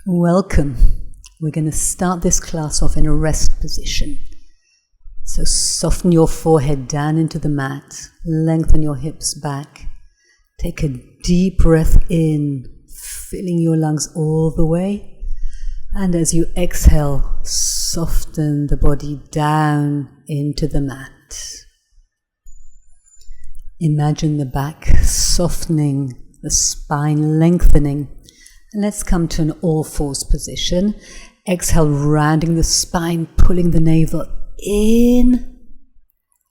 Welcome. We're going to start this class off in a rest position. So soften your forehead down into the mat, lengthen your hips back. Take a deep breath in, filling your lungs all the way. And as you exhale, soften the body down into the mat. Imagine the back softening, the spine lengthening. And let's come to an all fours position. Exhale, rounding the spine, pulling the navel in.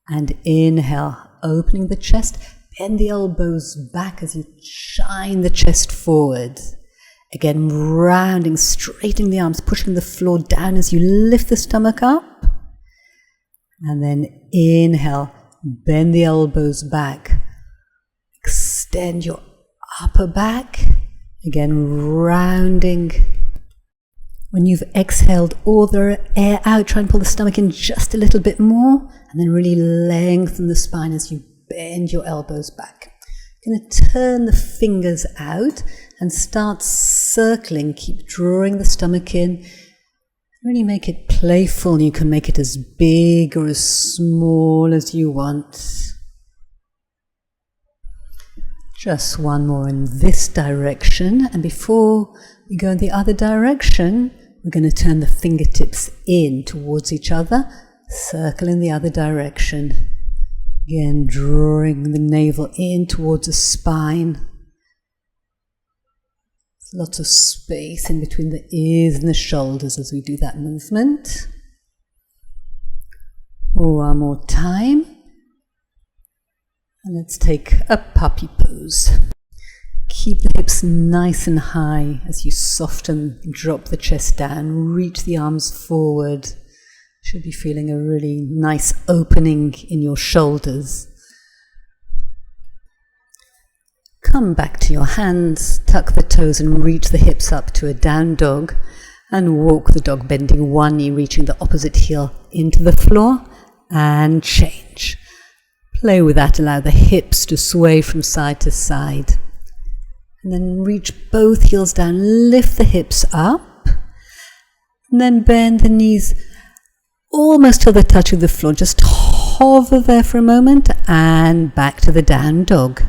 And inhale, opening the chest. Bend the elbows back as you shine the chest forward. Again, rounding, straightening the arms, pushing the floor down as you lift the stomach up. And then inhale, bend the elbows back. Extend your upper back. Again, rounding. When you've exhaled all the air out, try and pull the stomach in just a little bit more, and then really lengthen the spine as you bend your elbows back. You're going to turn the fingers out and start circling. Keep drawing the stomach in. Really make it playful. You can make it as big or as small as you want. Just one more in this direction, and before we go in the other direction, we're going to turn the fingertips in towards each other, circle in the other direction. Again, drawing the navel in towards the spine. There's lots of space in between the ears and the shoulders as we do that movement. One more time. And let's take a puppy pose. Keep the hips nice and high as you soften, drop the chest down, reach the arms forward. Should be feeling a really nice opening in your shoulders. Come back to your hands, tuck the toes and reach the hips up to a down dog and walk the dog, bending one knee, reaching the opposite heel into the floor and change. Play with that, allow the hips to sway from side to side. And then reach both heels down, lift the hips up. And then bend the knees almost till they're touching the floor. Just hover there for a moment and back to the down dog.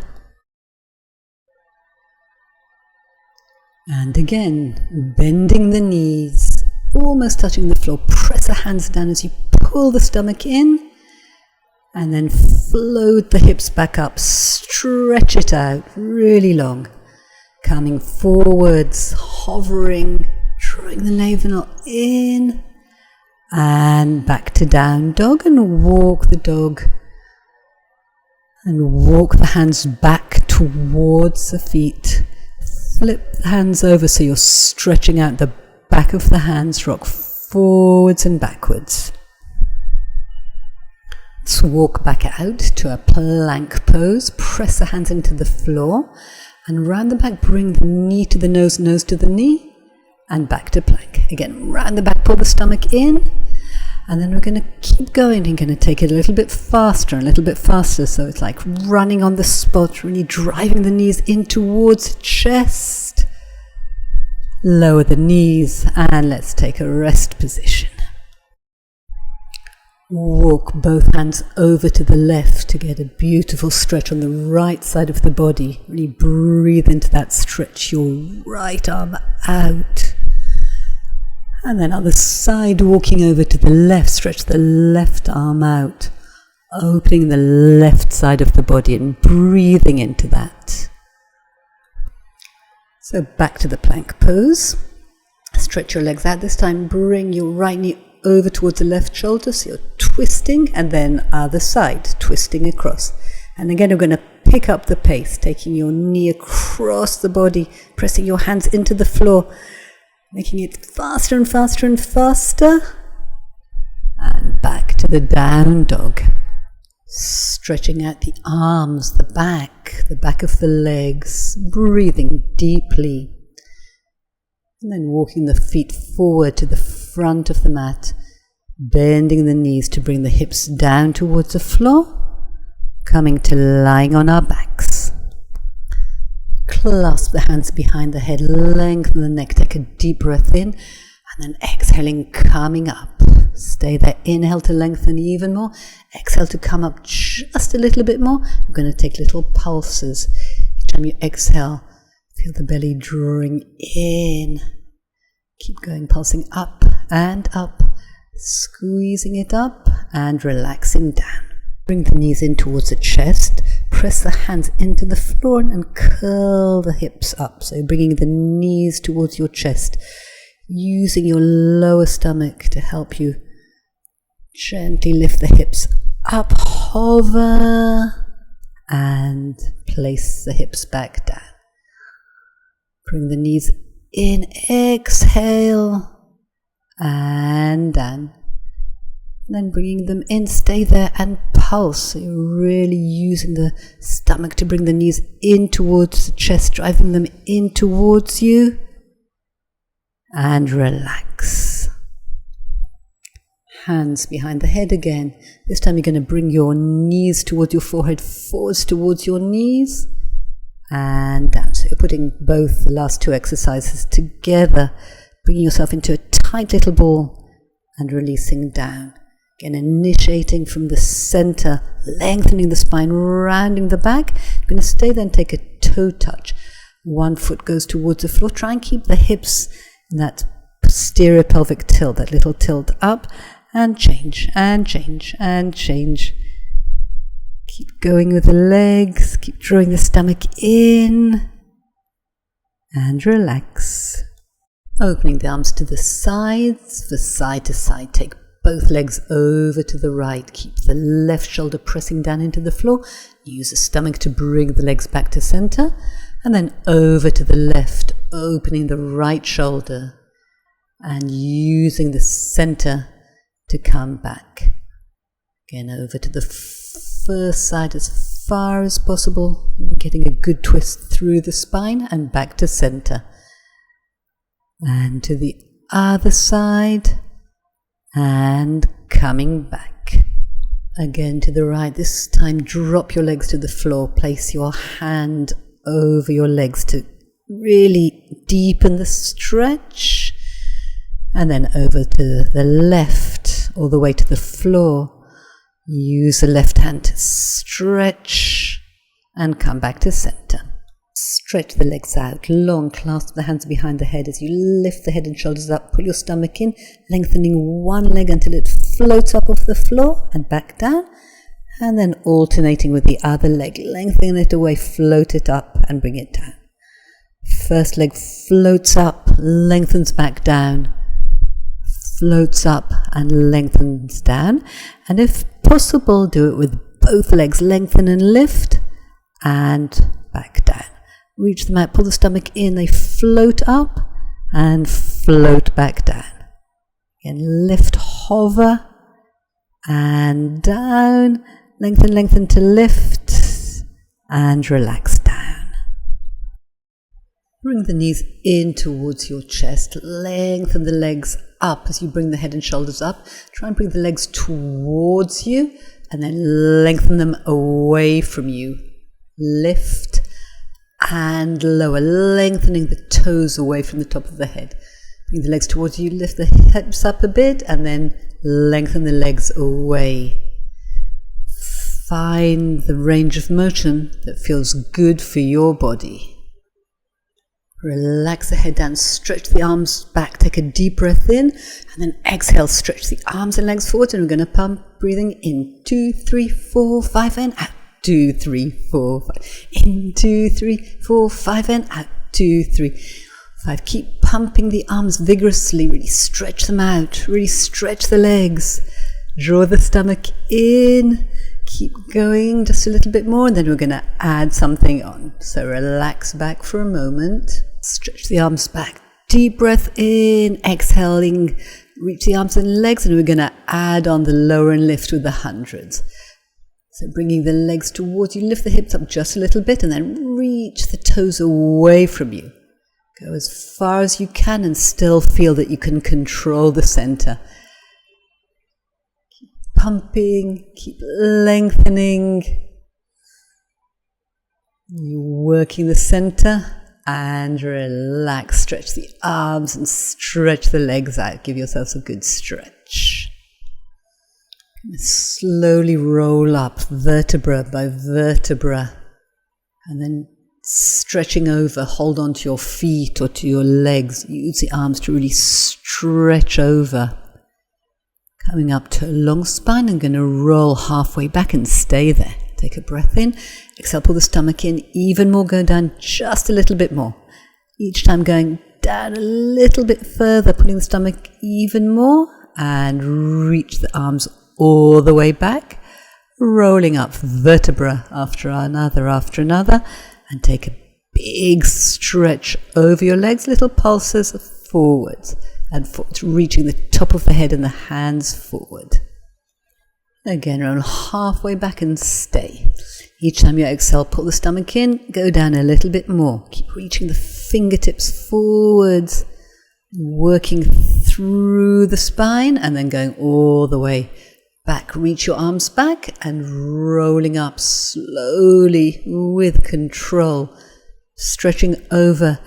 And again, bending the knees, almost touching the floor. Press the hands down as you pull the stomach in. And then float the hips back up, stretch it out really long. Coming forwards, hovering, drawing the navel in. And back to down dog, and walk the dog. And walk the hands back towards the feet. Flip the hands over so you're stretching out the back of the hands. Rock forwards and backwards. Let's walk back out to a plank pose. Press the hands into the floor and round the back, bring the knee to the nose, nose to the knee, and back to plank. Again, round the back, pull the stomach in, and then we're going to keep going and going to take it a little bit faster, so it's like running on the spot, really driving the knees in towards the chest. Lower the knees, and let's take a rest position. Walk both hands over to the left to get a beautiful stretch on the right side of the body. Really breathe into that, stretch your right arm out. And then other side, walking over to the left, stretch the left arm out, opening the left side of the body and breathing into that. So back to the plank pose. Stretch your legs out this time, bring your right knee over towards the left shoulder, so you're twisting, and then other side, twisting across. And again, we're going to pick up the pace, taking your knee across the body, pressing your hands into the floor, making it faster and faster and faster. And back to the down dog. Stretching out the arms, the back of the legs, breathing deeply. And then walking the feet forward to the front of the mat, bending the knees to bring the hips down towards the floor, coming to lying on our backs. Clasp the hands behind the head, lengthen the neck, take a deep breath in, and then exhaling, coming up. Stay there. Inhale to lengthen even more. Exhale to come up just a little bit more. You're going to take little pulses. Each time you exhale, feel the belly drawing in. Keep going, pulsing up and up, squeezing it up and relaxing down. Bring the knees in towards the chest. Press the hands into the floor and curl the hips up. So bringing the knees towards your chest, using your lower stomach to help you gently lift the hips up, hover, and place the hips back down. Bring the knees in, exhale, and down. Then bringing them in, stay there and pulse. So you're really using the stomach to bring the knees in towards the chest, driving them in towards you. And relax. Hands behind the head again. This time you're going to bring your knees towards your forehead, forwards towards your knees, and down. So you're putting both the last two exercises together, bringing yourself into a tight little ball and releasing down. Again, initiating from the center, lengthening the spine, rounding the back. You're going to stay there and take a toe touch. One foot goes towards the floor. Try and keep the hips in that posterior pelvic tilt, that little tilt up, and change, and change, and change. Keep going with the legs. Keep drawing the stomach in. And relax. Opening the arms to the sides, for side to side. Take both legs over to the right. Keep the left shoulder pressing down into the floor. Use the stomach to bring the legs back to center. And then over to the left, opening the right shoulder and using the center to come back. Again, over to the first side as far as possible. Getting a good twist through the spine and back to center. And to the other side. And coming back. Again to the right. This time drop your legs to the floor. Place your hand over your legs to really deepen the stretch. And then over to the left, all the way to the floor. Use the left hand to stretch and come back to center. Stretch the legs out, long, clasp the hands behind the head as you lift the head and shoulders up, pull your stomach in, lengthening one leg until it floats up off the floor and back down, and then alternating with the other leg, lengthening it away, float it up and bring it down. First leg floats up, lengthens back down, floats up and lengthens down, and if possible, do it with both legs, lengthen and lift, and back down. Reach them out, pull the stomach in, they float up and float back down. Again, lift, hover, and down. Lengthen, lengthen to lift, and relax down. Bring the knees in towards your chest. Lengthen the legs up as you bring the head and shoulders up. Try and bring the legs towards you, and then lengthen them away from you. Lift and lower, lengthening the toes away from the top of the head. Bring the legs towards you, lift the hips up a bit, and then lengthen the legs away. Find the range of motion that feels good for your body. Relax the head down, stretch the arms back, take a deep breath in, and then exhale, stretch the arms and legs forward, and we're going to pump, breathing in, 2, 3, 4, 5, and out. 2, 3, 4, 5. In 2, 3, 4, 5 and out. 2, 3, 5. Keep pumping the arms vigorously. Really stretch them out. Really stretch the legs. Draw the stomach in. Keep going just a little bit more, and then we're going to add something on. So relax back for a moment. Stretch the arms back. Deep breath in. Exhaling. Reach the arms and legs, and we're going to add on the lower and lift with the hundreds. So bringing the legs towards you, lift the hips up just a little bit and then reach the toes away from you. Go as far as you can and still feel that you can control the center. Keep pumping, keep lengthening. You're working the center and relax. Stretch the arms and stretch the legs out. Give yourself a good stretch. Slowly roll up vertebra by vertebra and then stretching over. Hold on to your feet or to your legs. Use the arms to really stretch over. Coming up to a long spine. I'm going to roll halfway back and stay there. Take a breath in. Exhale, pull the stomach in even more. Go down just a little bit more. Each time going down a little bit further, pulling the stomach even more, and reach the arms all the way back, rolling up vertebra after another, and take a big stretch over your legs, little pulses forwards and forwards, reaching the top of the head and the hands forward. Again, roll halfway back and stay. Each time you exhale, pull the stomach in, go down a little bit more. Keep reaching the fingertips forwards, working through the spine and then going all the way back. Reach your arms back and rolling up slowly with control, stretching over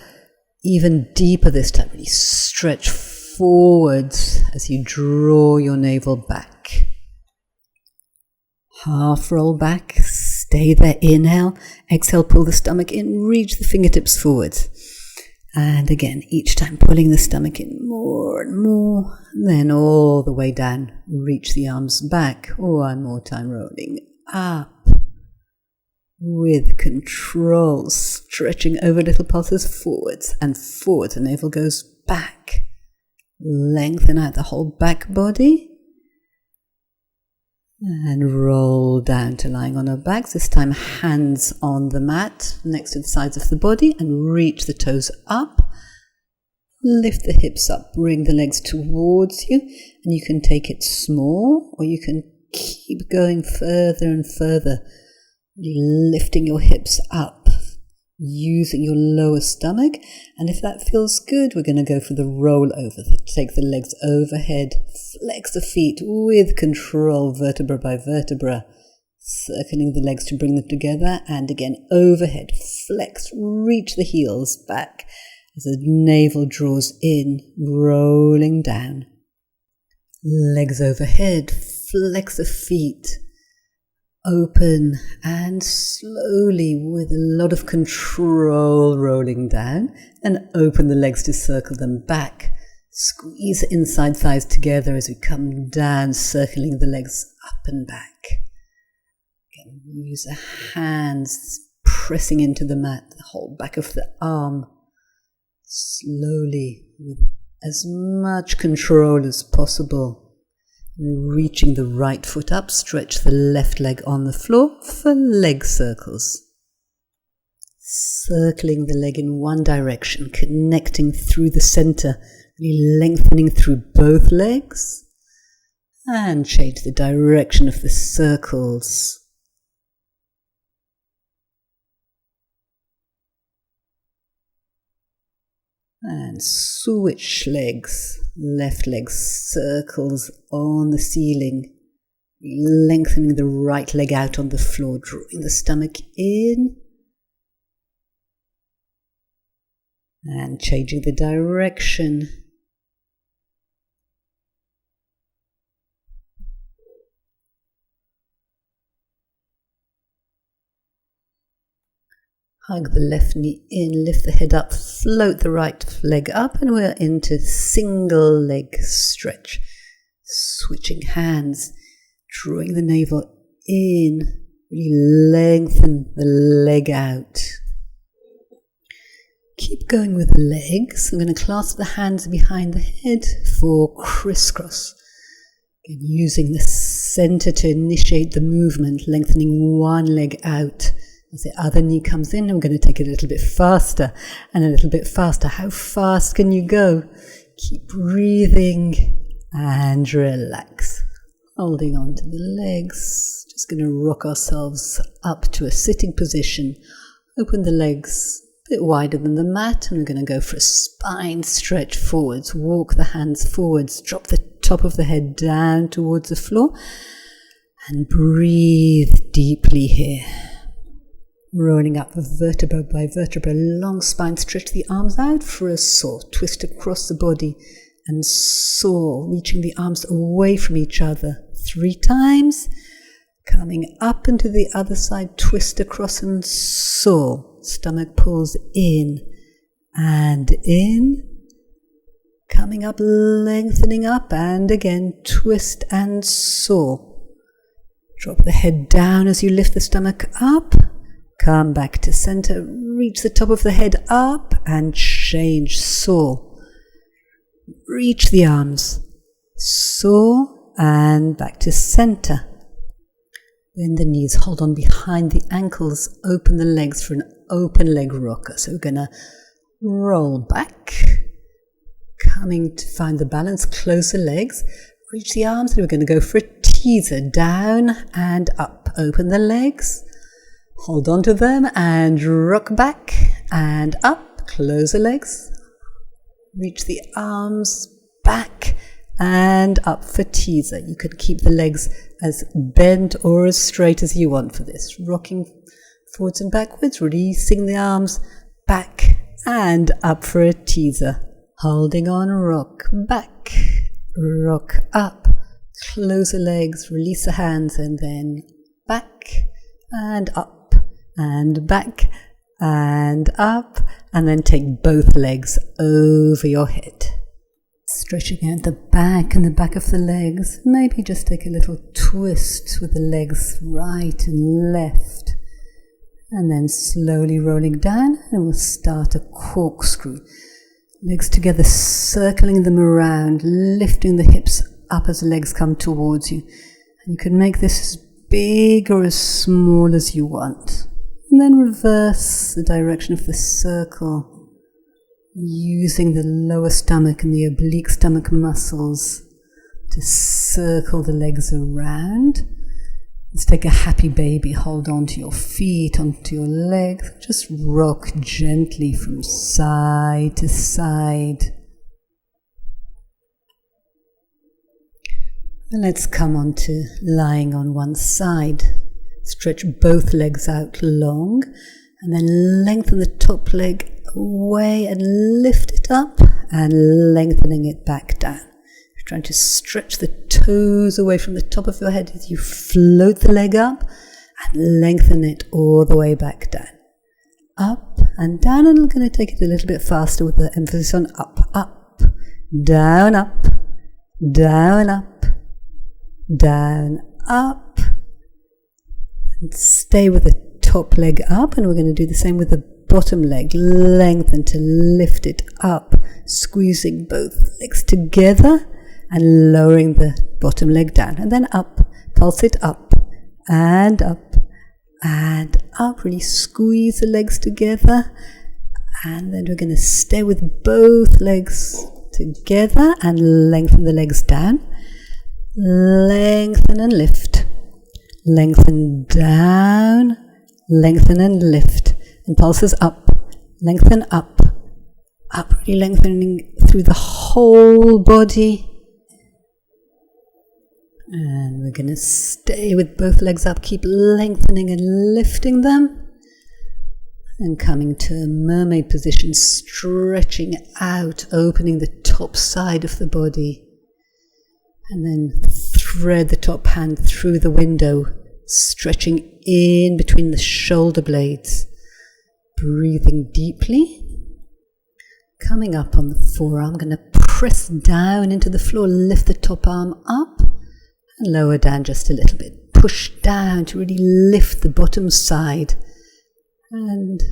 even deeper this time. Really stretch forwards as you draw your navel back. Half roll back, stay there, inhale, exhale, pull the stomach in, reach the fingertips forwards. And again, each time pulling the stomach in more and more, then all the way down, reach the arms back. One more time, rolling up with control, stretching over little pulses forwards and forwards. The navel goes back. Lengthen out the whole back body. And roll down to lying on our backs. This time hands on the mat next to the sides of the body and reach the toes up. Lift the hips up, bring the legs towards you, and you can take it small or you can keep going further and further, lifting your hips up, using your lower stomach. And if that feels good, we're going to go for the roll over. Take the legs overhead, flex the feet with control, vertebra by vertebra, circling the legs to bring them together. And again, overhead, flex, reach the heels back as the navel draws in, rolling down. Legs overhead, flex the feet, open and slowly with a lot of control rolling down, and open the legs to circle them back. Squeeze the inside thighs together as we come down, circling the legs up and back. Again, use the hands pressing into the mat, the whole back of the arm, slowly with as much control as possible. Reaching the right foot up, stretch the left leg on the floor for leg circles. Circling the leg in one direction, connecting through the center, really lengthening through both legs. And change the direction of the circles. And switch legs. Left leg circles on the ceiling, lengthening the right leg out on the floor, drawing the stomach in and changing the direction. Hug the left knee in, lift the head up, float the right leg up, and we're into single leg stretch. Switching hands, drawing the navel in, really lengthen the leg out. Keep going with the legs. I'm going to clasp the hands behind the head for crisscross. And using the center to initiate the movement, lengthening one leg out. As the other knee comes in, I'm going to take it a little bit faster and a little bit faster. How fast can you go? Keep breathing and relax. Holding on to the legs. Just going to rock ourselves up to a sitting position. Open the legs a bit wider than the mat, and we're going to go for a spine stretch forwards. Walk the hands forwards. Drop the top of the head down towards the floor and breathe deeply here. Rolling up vertebra by vertebra, long spine, stretch the arms out for a saw, twist across the body and saw, reaching the arms away from each other 3 times, coming up into the other side, twist across and saw, stomach pulls in and in, coming up, lengthening up and again, twist and saw. Drop the head down as you lift the stomach up. Come back to center, reach the top of the head up and change, saw. Reach the arms, saw and back to center. Bend the knees, hold on behind the ankles, open the legs for an open leg rocker. So we're going to roll back, coming to find the balance, close the legs, reach the arms, and we're going to go for a teaser, down and up. Open the legs. Hold on to them and rock back and up. Close the legs. Reach the arms back and up for teaser. You can keep the legs as bent or as straight as you want for this. Rocking forwards and backwards, releasing the arms back and up for a teaser. Holding on, rock back, rock up. Close the legs, release the hands and then back and up. And back and up, and then take both legs over your head. Stretching out the back and the back of the legs. Maybe just take a little twist with the legs right and left. And then slowly rolling down, and we'll start a corkscrew. Legs together, circling them around, lifting the hips up as the legs come towards you. And you can make this as big or as small as you want. And then reverse the direction of the circle, using the lower stomach and the oblique stomach muscles to circle the legs around. Let's take a happy baby. Hold on to your feet, onto your legs. Just rock gently from side to side. And let's come on to lying on one side. Stretch both legs out long and then lengthen the top leg away and lift it up and lengthening it back down. You're trying to stretch the toes away from the top of your head as you float the leg up and lengthen it all the way back down. Up and down, and I'm going to take it a little bit faster with the emphasis on up, up, down, up, down, up, down, up. Stay with the top leg up, and we're going to do the same with the bottom leg. Lengthen to lift it up, squeezing both legs together and lowering the bottom leg down. And then up, pulse it up and up and up. Really squeeze the legs together. And then we're going to stay with both legs together and lengthen the legs down. Lengthen and lift. Lengthen down, lengthen and lift, and pulses up, lengthen up, really lengthening through the whole body. And we're going to stay with both legs up, keep lengthening and lifting them. And coming to a mermaid position, stretching out, opening the top side of the body. And then thread the top hand through the window, stretching in between the shoulder blades. Breathing deeply. Coming up on the forearm, I'm going to press down into the floor, lift the top arm up and lower down just a little bit. Push down to really lift the bottom side and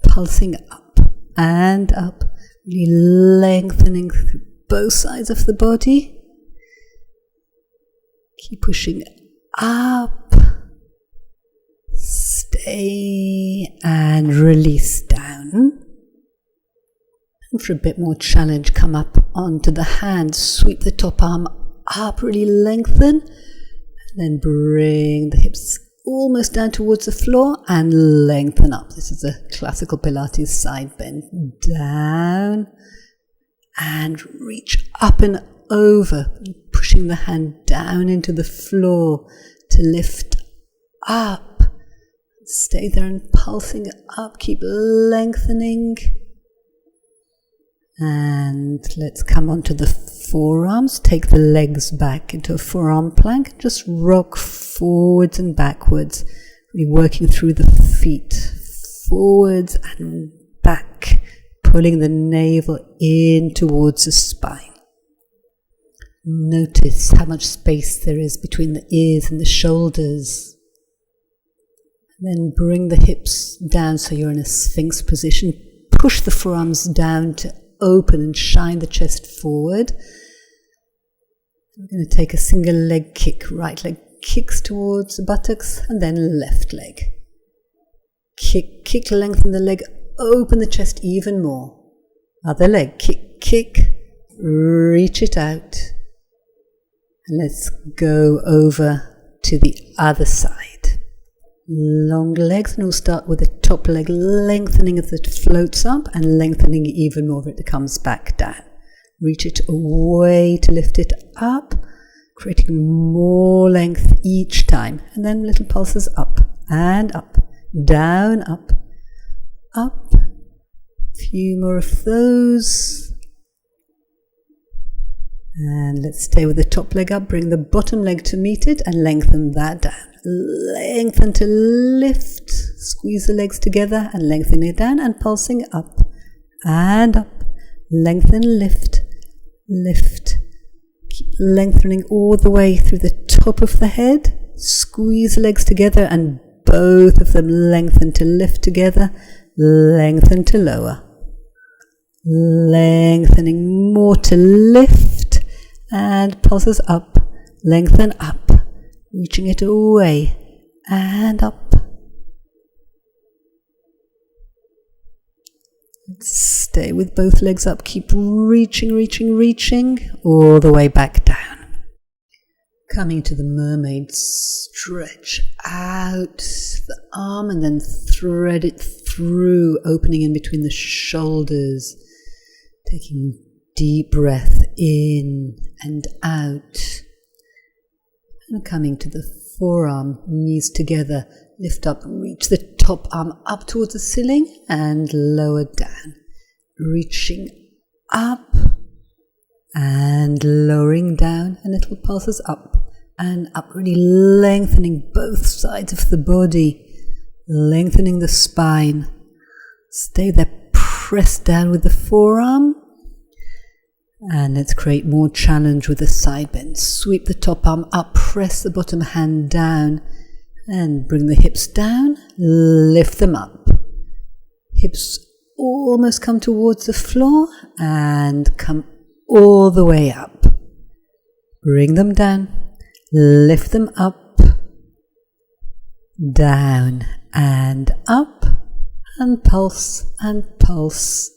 pulsing up and up, really lengthening through both sides of the body. Keep pushing up, stay and release down. And for a bit more challenge, come up onto the hands, sweep the top arm up, really lengthen, and then bring the hips almost down towards the floor and lengthen up. This is a classical Pilates side bend. Down and reach up and over, pushing the hand down into the floor to lift up. Stay there and pulsing up, keep lengthening. And let's come onto the forearms. Take the legs back into a forearm plank. Just rock forwards and backwards, really working through the feet, forwards and back, pulling the navel in towards the spine. Notice how much space there is between the ears and the shoulders. Then bring the hips down so you're in a sphinx position. Push the forearms down to open and shine the chest forward. We're going to take a single leg kick. Right leg kicks towards the buttocks and then left leg. Kick, lengthen the leg, open the chest even more. Other leg, kick, reach it out. And let's go over to the other side. Long legs, and we'll start with the top leg lengthening as it floats up and lengthening even more as it comes back down. Reach it away to lift it up, creating more length each time. And then little pulses up and up, down, up, up. A few more of those. And let's stay with the top leg up, bring the bottom leg to meet it and lengthen that down. Lengthen to lift, squeeze the legs together and lengthen it down and pulsing up and up. Lengthen, lift, keep lengthening all the way through the top of the head. Squeeze the legs together and both of them lengthen to lift together, lengthen to lower. Lengthening more to lift and pulses up, lengthen up. Reaching it away and up. Stay with both legs up. Keep reaching all the way back down. Coming to the mermaid, stretch out the arm and then thread it through, opening in between the shoulders. Taking deep breath in and out. And coming to the forearm, knees together, lift up, reach the top arm up towards the ceiling and lower down. Reaching up and lowering down, and little pulses up and up, really lengthening both sides of the body, lengthening the spine. Stay there, press down with the forearm. And let's create more challenge with the side bend. Sweep the top arm up, press the bottom hand down and bring the hips down, lift them up. Hips almost come towards the floor and come all the way up. Bring them down, lift them up, down and up, and pulse and pulse.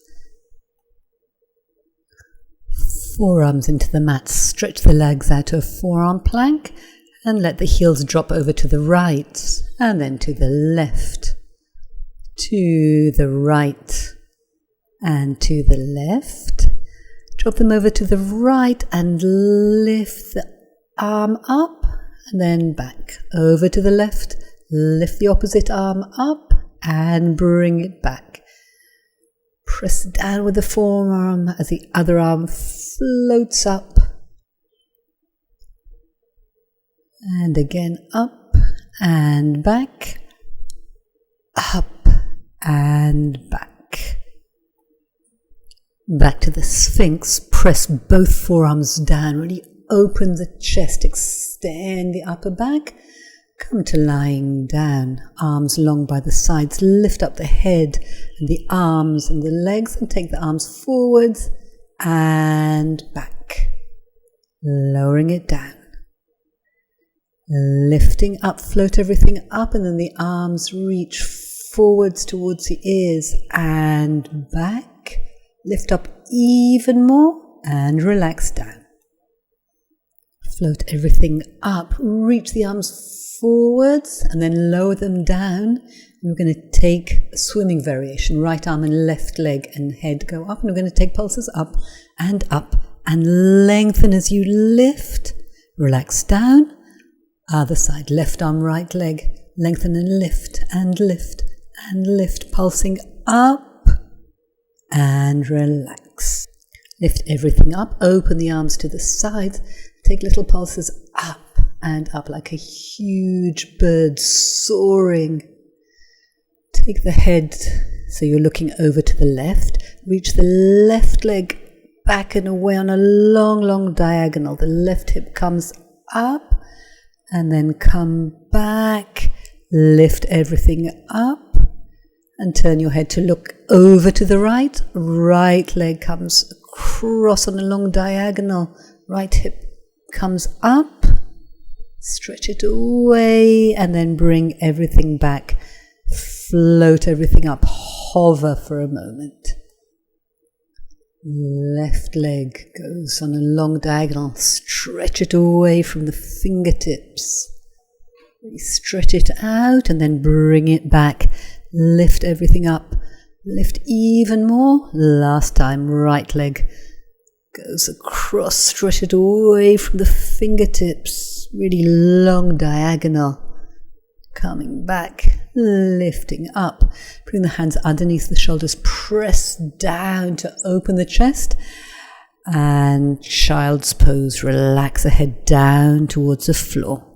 Forearms into the mat, stretch the legs out to a forearm plank and let the heels drop over to the right and then to the left, to the right and to the left. Drop them over to the right and lift the arm up and then back over to the left. Lift the opposite arm up and bring it back. Press down with the forearm as the other arm floats up. And again up and back, up and back. Back to the Sphinx. Press both forearms down. Really open the chest, extend the upper back. Come to lying down, arms long by the sides. Lift up the head and the arms and the legs and take the arms forwards and back. Lowering it down. Lifting up, float everything up, and then the arms reach forwards towards the ears and back. Lift up even more and relax down. Float everything up, reach the arms forwards and then lower them down. And we're going to take a swimming variation. Right arm and left leg and head go up. And we're going to take pulses up and lengthen as you lift. Relax down. Other side, left arm, right leg. Lengthen and lift and lift and lift, pulsing up and relax. Lift everything up, open the arms to the sides, take little pulses up and up like a huge bird soaring. Take the head so you're looking over to the left. Reach the left leg back and away on a long, long diagonal. The left hip comes up and then come back. Lift everything up and turn your head to look over to the right. Right leg comes across on a long diagonal. Right hip comes up. Stretch it away and then bring everything back. Float everything up. Hover for a moment. Left leg goes on a long diagonal. Stretch it away from the fingertips. Stretch it out and then bring it back. Lift everything up. Lift even more. Last time, right leg goes across. Stretch it away from the fingertips. Really long diagonal. Coming back. Lifting up. Bring the hands underneath the shoulders. Press down to open the chest. And child's pose. Relax the head down towards the floor.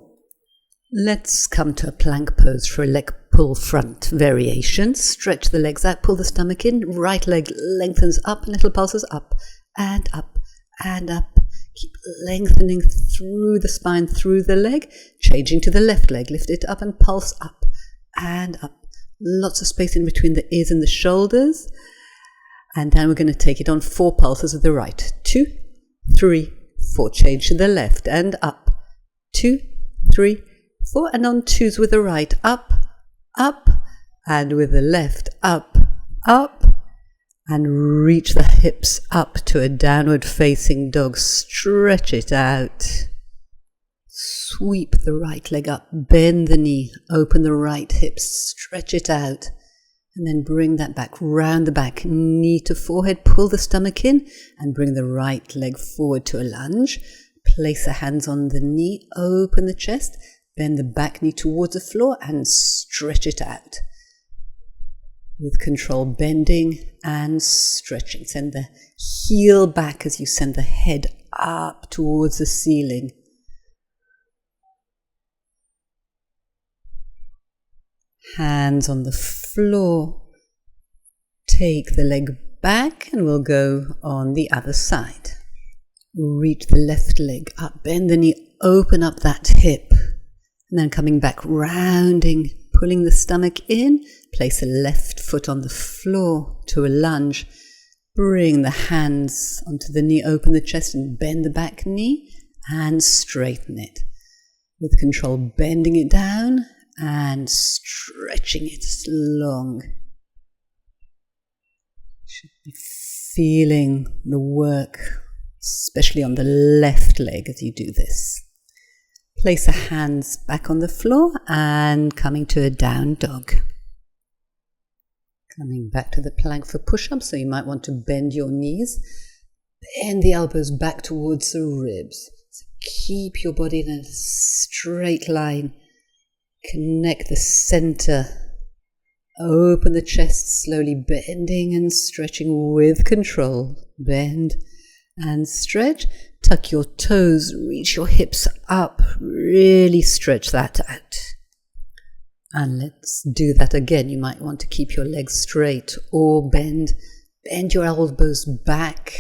Let's come to a plank pose for a leg pull front variation. Stretch the legs out, pull the stomach in. Right leg lengthens up, little pulses up and up and up. Keep lengthening through the spine, through the leg. Changing to the left leg, lift it up and pulse up and up. Lots of space in between the ears and the shoulders. And now we're going to take it on 4 pulses of the right. 2, 3, 4. Change to the left and up. 2, 3, 4. And on 2s with the right. Up, up. And with the left. Up, up. And reach the hips up to a downward facing dog. Stretch it out. Sweep the right leg up. Bend the knee. Open the right hip. Stretch it out. And then bring that back, round the back, knee to forehead, pull the stomach in and bring the right leg forward to a lunge. Place the hands on the knee, open the chest, bend the back knee towards the floor and stretch it out. With control, bending and stretching. Send the heel back as you send the head up towards the ceiling. Hands on the floor. Take the leg back and we'll go on the other side. Reach the left leg up, bend the knee, open up that hip. And then coming back, rounding, pulling the stomach in. Place the left foot on the floor to a lunge. Bring the hands onto the knee, open the chest and bend the back knee and straighten it. With control, bending it down and stretching it long. Should be feeling the work, especially on the left leg as you do this. Place the hands back on the floor and coming to a down dog. Coming back to the plank for push-ups, so you might want to bend your knees. Bend the elbows back towards the ribs. So keep your body in a straight line. Connect the center. Open the chest, slowly bending and stretching with control. Bend and stretch. Tuck your toes, reach your hips up. Really stretch that out. And let's do that again. You might want to keep your legs straight or bend. Bend your elbows back.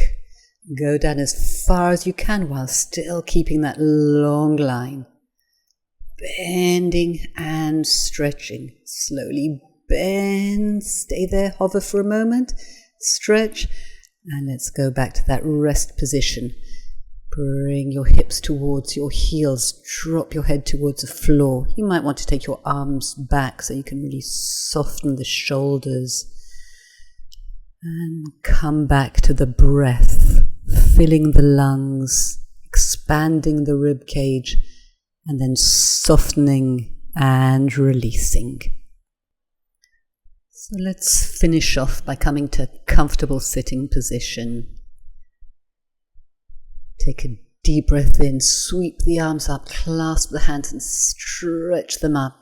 Go down as far as you can while still keeping that long line. Bending and stretching. Slowly bend. Stay there. Hover for a moment. Stretch. And let's go back to that rest position. Bring your hips towards your heels. Drop your head towards the floor. You might want to take your arms back so you can really soften the shoulders. And come back to the breath. Filling the lungs. Expanding the rib cage. And then softening and releasing. So let's finish off by coming to comfortable sitting position. Take a deep breath in, sweep the arms up, clasp the hands and stretch them up.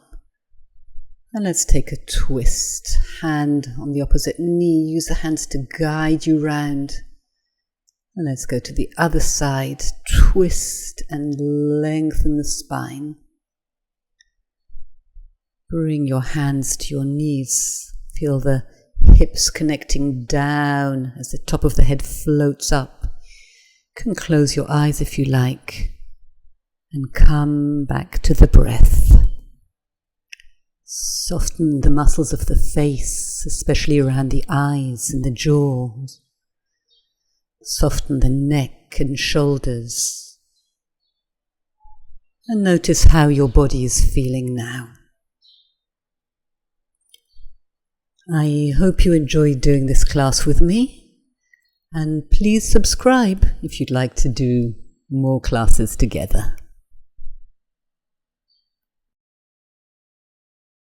And let's take a twist. Hand on the opposite knee. Use the hands to guide you round. And let's go to the other side. Twist and lengthen the spine. Bring your hands to your knees. Feel the hips connecting down as the top of the head floats up. You can close your eyes if you like. And come back to the breath. Soften the muscles of the face, especially around the eyes and the jaw. Soften the neck and shoulders. And notice how your body is feeling now. I hope you enjoyed doing this class with me. And please subscribe if you'd like to do more classes together.